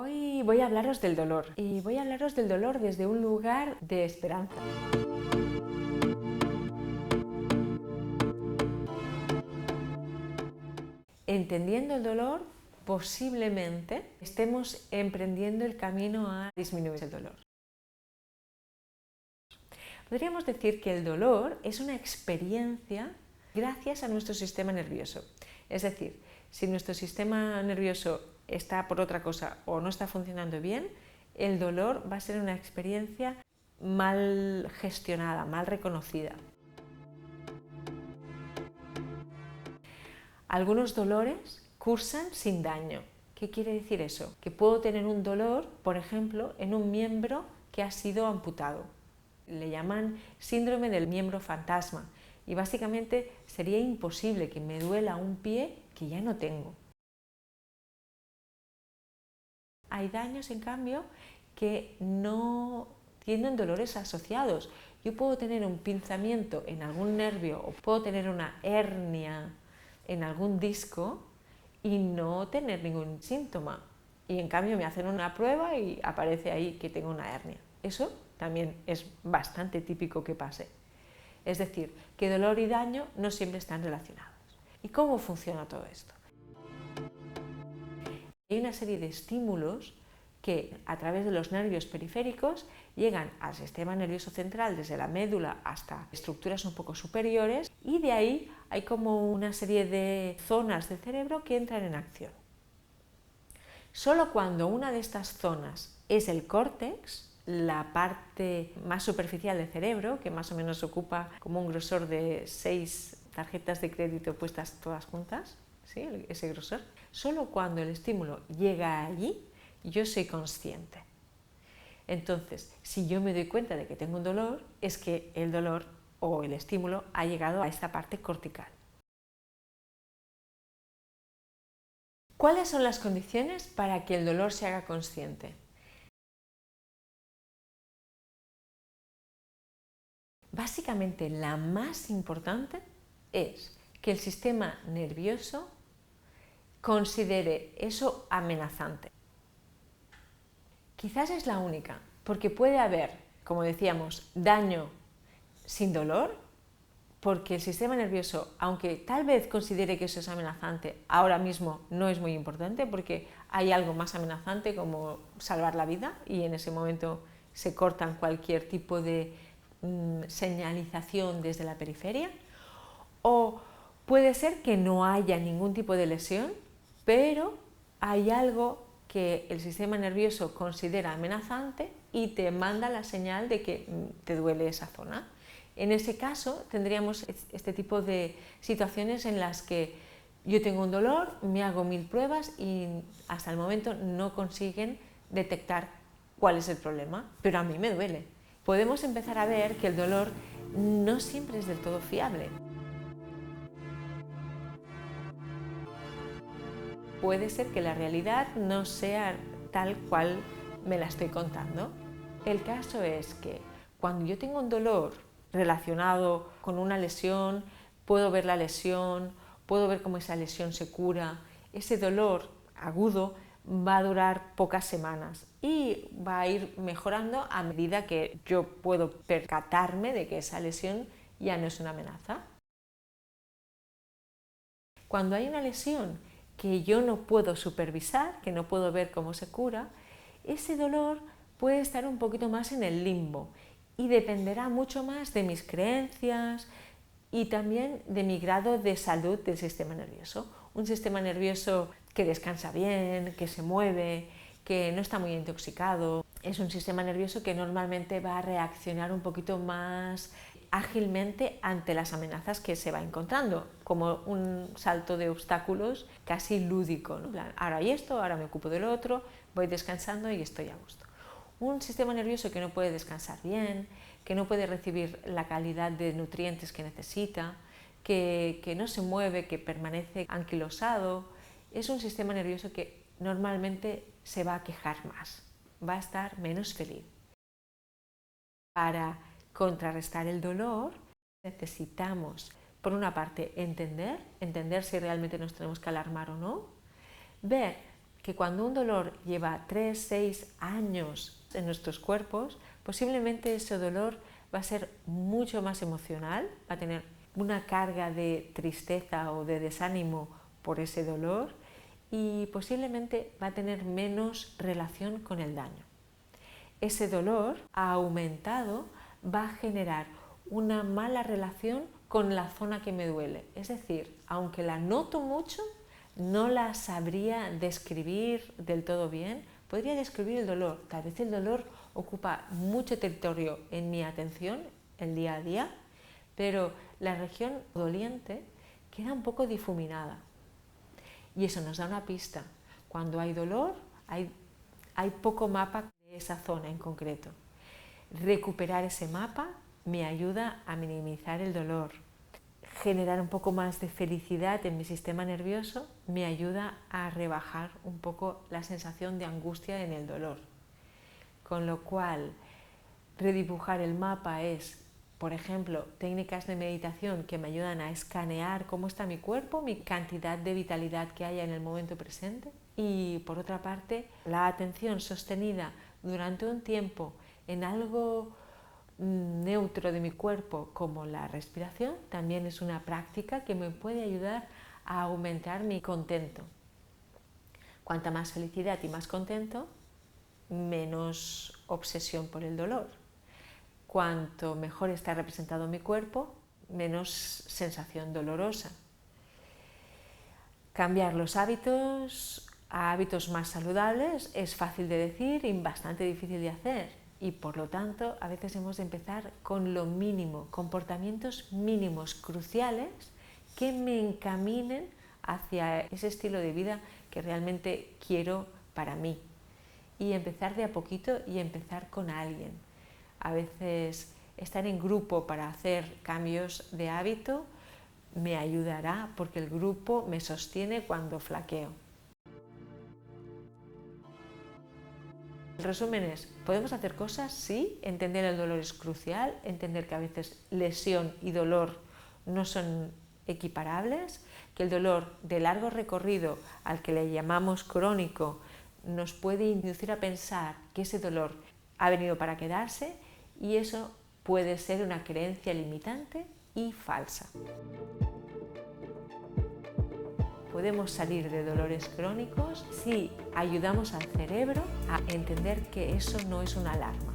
Hoy voy a hablaros del dolor y voy a hablaros del dolor desde un lugar de esperanza. Entendiendo el dolor, posiblemente estemos emprendiendo el camino a disminuir el dolor. Podríamos decir que el dolor es una experiencia gracias a nuestro sistema nervioso. Es decir, si nuestro sistema nervioso está por otra cosa o no está funcionando bien, el dolor va a ser una experiencia mal gestionada, mal reconocida. Algunos dolores cursan sin daño. ¿Qué quiere decir eso? Que puedo tener un dolor, por ejemplo, en un miembro que ha sido amputado. Le llaman síndrome del miembro fantasma y básicamente sería imposible que me duela un pie que ya no tengo. Hay daños, en cambio, que no tienen dolores asociados. Yo puedo tener un pinzamiento en algún nervio o puedo tener una hernia en algún disco y no tener ningún síntoma. Y en cambio me hacen una prueba y aparece ahí que tengo una hernia. Eso también es bastante típico que pase. Es decir, que dolor y daño no siempre están relacionados. ¿Y cómo funciona todo esto? Hay una serie de estímulos que a través de los nervios periféricos llegan al sistema nervioso central desde la médula hasta estructuras un poco superiores y de ahí hay como una serie de zonas del cerebro que entran en acción. Solo cuando una de estas zonas es el córtex, la parte más superficial del cerebro, que más o menos ocupa como un grosor de 6 tarjetas de crédito puestas todas juntas, ¿sí? Ese grosor, solo cuando el estímulo llega allí, yo soy consciente. Entonces, si yo me doy cuenta de que tengo un dolor, es que el dolor o el estímulo ha llegado a esta parte cortical. ¿Cuáles son las condiciones para que el dolor se haga consciente? Básicamente, la más importante es que el sistema nervioso considere eso amenazante. Quizás es la única, porque puede haber, como decíamos, daño sin dolor, porque el sistema nervioso, aunque tal vez considere que eso es amenazante, ahora mismo no es muy importante porque hay algo más amenazante como salvar la vida y en ese momento se cortan cualquier tipo de señalización desde la periferia. O puede ser que no haya ningún tipo de lesión, pero hay algo que el sistema nervioso considera amenazante y te manda la señal de que te duele esa zona. En ese caso tendríamos este tipo de situaciones en las que yo tengo un dolor, me hago 1000 pruebas y hasta el momento no consiguen detectar cuál es el problema, pero a mí me duele. Podemos empezar a ver que el dolor no siempre es del todo fiable. Puede ser que la realidad no sea tal cual me la estoy contando. El caso es que cuando yo tengo un dolor relacionado con una lesión, puedo ver la lesión, puedo ver cómo esa lesión se cura, ese dolor agudo va a durar pocas semanas y va a ir mejorando a medida que yo puedo percatarme de que esa lesión ya no es una amenaza. Cuando hay una lesión que yo no puedo supervisar, que no puedo ver cómo se cura, ese dolor puede estar un poquito más en el limbo y dependerá mucho más de mis creencias y también de mi grado de salud del sistema nervioso. Un sistema nervioso que descansa bien, que se mueve, que no está muy intoxicado, es un sistema nervioso que normalmente va a reaccionar un poquito más ágilmente ante las amenazas que se va encontrando, como un salto de obstáculos casi lúdico, ¿no? Ahora hay esto, ahora me ocupo del otro, voy descansando y estoy a gusto. Un sistema nervioso que no puede descansar bien, que no puede recibir la calidad de nutrientes que necesita, que no se mueve, que permanece anquilosado, es un sistema nervioso que normalmente se va a quejar más, va a estar menos feliz. Para contrarrestar el dolor necesitamos, por una parte, entender si realmente nos tenemos que alarmar o no, ver que cuando un dolor lleva 3, 6 años en nuestros cuerpos, posiblemente ese dolor va a ser mucho más emocional, va a tener una carga de tristeza o de desánimo por ese dolor y posiblemente va a tener menos relación con el daño. Ese dolor aumentado va a generar una mala relación con la zona que me duele. Es decir, aunque la noto mucho, no la sabría describir del todo bien. Podría describir el dolor. Tal vez el dolor ocupa mucho territorio en mi atención el día a día, pero la región doliente queda un poco difuminada. Y eso nos da una pista. Cuando hay dolor, hay poco mapa de esa zona en concreto. Recuperar ese mapa me ayuda a minimizar el dolor. Generar un poco más de felicidad en mi sistema nervioso me ayuda a rebajar un poco la sensación de angustia en el dolor. Con lo cual, redibujar el mapa es, por ejemplo, técnicas de meditación que me ayudan a escanear cómo está mi cuerpo, mi cantidad de vitalidad que haya en el momento presente. Y por otra parte, la atención sostenida durante un tiempo en algo neutro de mi cuerpo como la respiración también es una práctica que me puede ayudar a aumentar mi contento. Cuanta más felicidad y más contento, menos obsesión por el dolor. Cuanto mejor está representado mi cuerpo, menos sensación dolorosa. Cambiar los hábitos a hábitos más saludables es fácil de decir y bastante difícil de hacer. Y por lo tanto, a veces hemos de empezar con lo mínimo, comportamientos mínimos cruciales que me encaminen hacia ese estilo de vida que realmente quiero para mí. Y empezar de a poquito y empezar con alguien. A veces estar en grupo para hacer cambios de hábito me ayudará porque el grupo me sostiene cuando flaqueo. El resumen es, ¿podemos hacer cosas? Sí, entender el dolor es crucial, entender que a veces lesión y dolor no son equiparables, que el dolor de largo recorrido al que le llamamos crónico nos puede inducir a pensar que ese dolor ha venido para quedarse y eso puede ser una creencia limitante y falsa. Podemos salir de dolores crónicos si ayudamos al cerebro a entender que eso no es una alarma.